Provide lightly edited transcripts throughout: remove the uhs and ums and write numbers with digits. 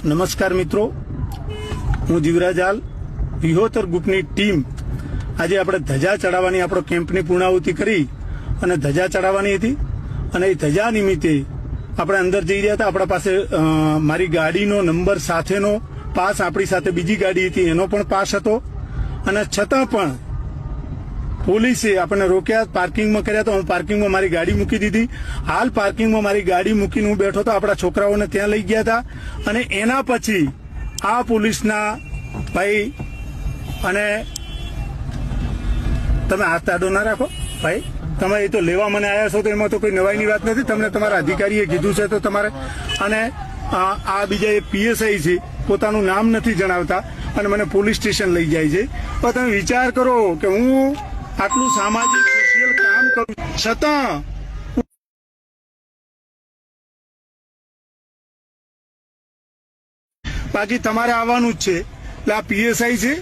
નમસ્કાર મિત્રો, હું જીવરાજ હાલ વિહોતર ગ્રુપની ટીમ આજે આપણે ધજા ચડાવવાની આપણો કેમ્પની પૂર્ણાહુતિ કરી અને ધજા ચડાવવાની હતી અને એ ધજા નિમિત્તે આપણે અંદર જઈ રહ્યા હતા. આપણા પાસે મારી ગાડીનો નંબર સાથેનો પાસ, આપણી સાથે બીજી ગાડી હતી એનો પણ પાસ હતો અને છતાં પણ પોલીસે આપણને રોક્યા, પાર્કિંગમાં કર્યા. તો હું પાર્કિંગમાં મારી ગાડી મૂકી દીધી. હાલ પાર્કિંગમાં મારી ગાડી મૂકીને હું બેઠો હતો. આપણા છોકરાઓને ત્યાં લઈ ગયા હતા અને એના પછી આ પોલીસના ભાઈ, અને તમે હાથ આડો ના રાખો ભાઈ, તમે એ તો લેવા મને આવ્યા છો તો એમાં તો કોઈ નવાઈની વાત નથી. તમને તમારા અધિકારીએ કીધું છે તો તમારે. અને આ બીજા એક પીએસઆઈ છે, પોતાનું નામ નથી જણાવતા અને મને પોલીસ સ્ટેશન લઈ જાય છે. પણ તમે વિચાર કરો કે હું આટલું સામાજિક સોશિયલ કામ કરું છતાં બાકી તમારે આવવાનું જ છે. એટલે આ પીએસઆઈ છે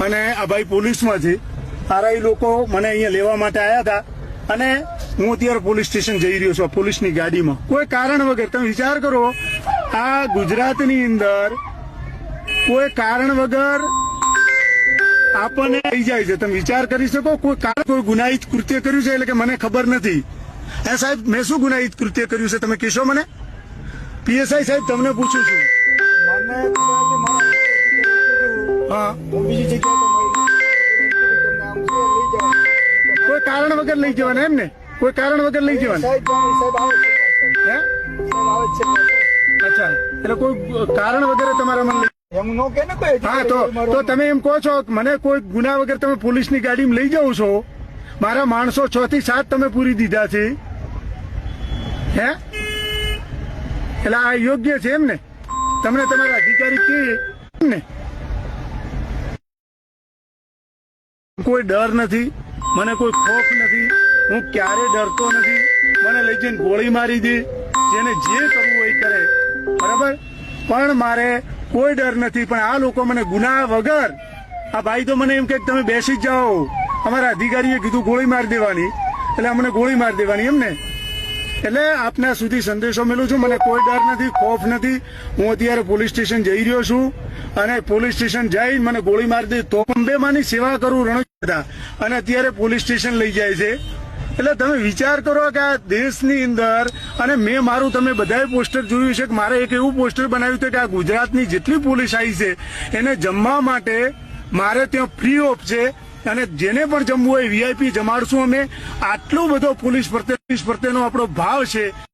અને આ ભાઈ પોલીસમાં છે. આરા લોકો મને અહીંયા લેવા માટે આવ્યા હતા અને હું અત્યારે પોલીસ સ્ટેશન જઈ રહ્યો છું પોલીસની ગાડીમાં, કોઈ કારણ વગર. તમે વિચાર કરો, આ ગુજરાતની અંદર કોઈ કારણ વગર આપણને લઈ જાય છે. તમે વિચાર કરી શકો, કોઈ ગુનાહિત કૃત્ય કર્યું છે એટલે કે મને ખબર નથી. એ સાહેબ, મેં શું ગુનાહિત કૃત્ય કર્યું છે તમે કહેશો મને? પીએસઆઈ સાહેબ, તમને પૂછું છું. હા, કોઈ કારણ વગર લઈ જવાના એમ ને? કોઈ કારણ વગર લઈ જવાના? અચ્છા, એટલે કોઈ કારણ વગર તમારા મને હા, તો તમે એમ કહો છો મને કોઈ ગુના વગર તમે પોલીસની ગાડીમાં લઈ જાઓ છો. મારા માણસો 6 થી 7 તમે પૂરી દીધા છે. હે, એટલે આ યોગ્ય છે એમ ને? તમને તમારા અધિકારી કે ને કોઈ ડર નથી, મને કોઈ ખોફ નથી, હું ક્યારે ડરતો નથી. મને લઈ જઈને ગોળી મારી દે, જેને જે કરવું હોય કરે, બરાબર. પણ મારે કોઈ ડર નથી. પણ આ લોકો મને ગુના વગર, આ ભાઈ તો મને એમ કે તમે બેસી જ જાઓ, અમારા અધિકારીએ કીધું ગોળી મારી દેવાની, એટલે અમને ગોળી મારી દેવાની એમ ને? એટલે આપના સુધી સંદેશો મેળવું છું, મને કોઈ ડર નથી, ખોફ નથી. હું અત્યારે પોલીસ સ્ટેશન જઈ રહ્યો છું અને પોલીસ સ્ટેશન જઈ મને ગોળી મારી દે તો અંબેમાની સેવા કરું રણોત્સવ, અને અત્યારે પોલીસ સ્ટેશન લઈ જાય છે. એટલે તમે વિચાર કરો કે આ દેશની અંદર, અને મેં મારું તમે બધાએ પોસ્ટર જોયું છે કે મારે એક એવું પોસ્ટર બનાવ્યું હતું કે આ ગુજરાતની જેટલી પોલીસ આવી છે એને જમવા માટે મારે ત્યાં ફ્રી ઓફ છે અને જેને પણ જમવું હોય VIP જમાડશું અમે. આટલો બધો પોલીસ પ્રત્યેનો આપણો ભાવ છે.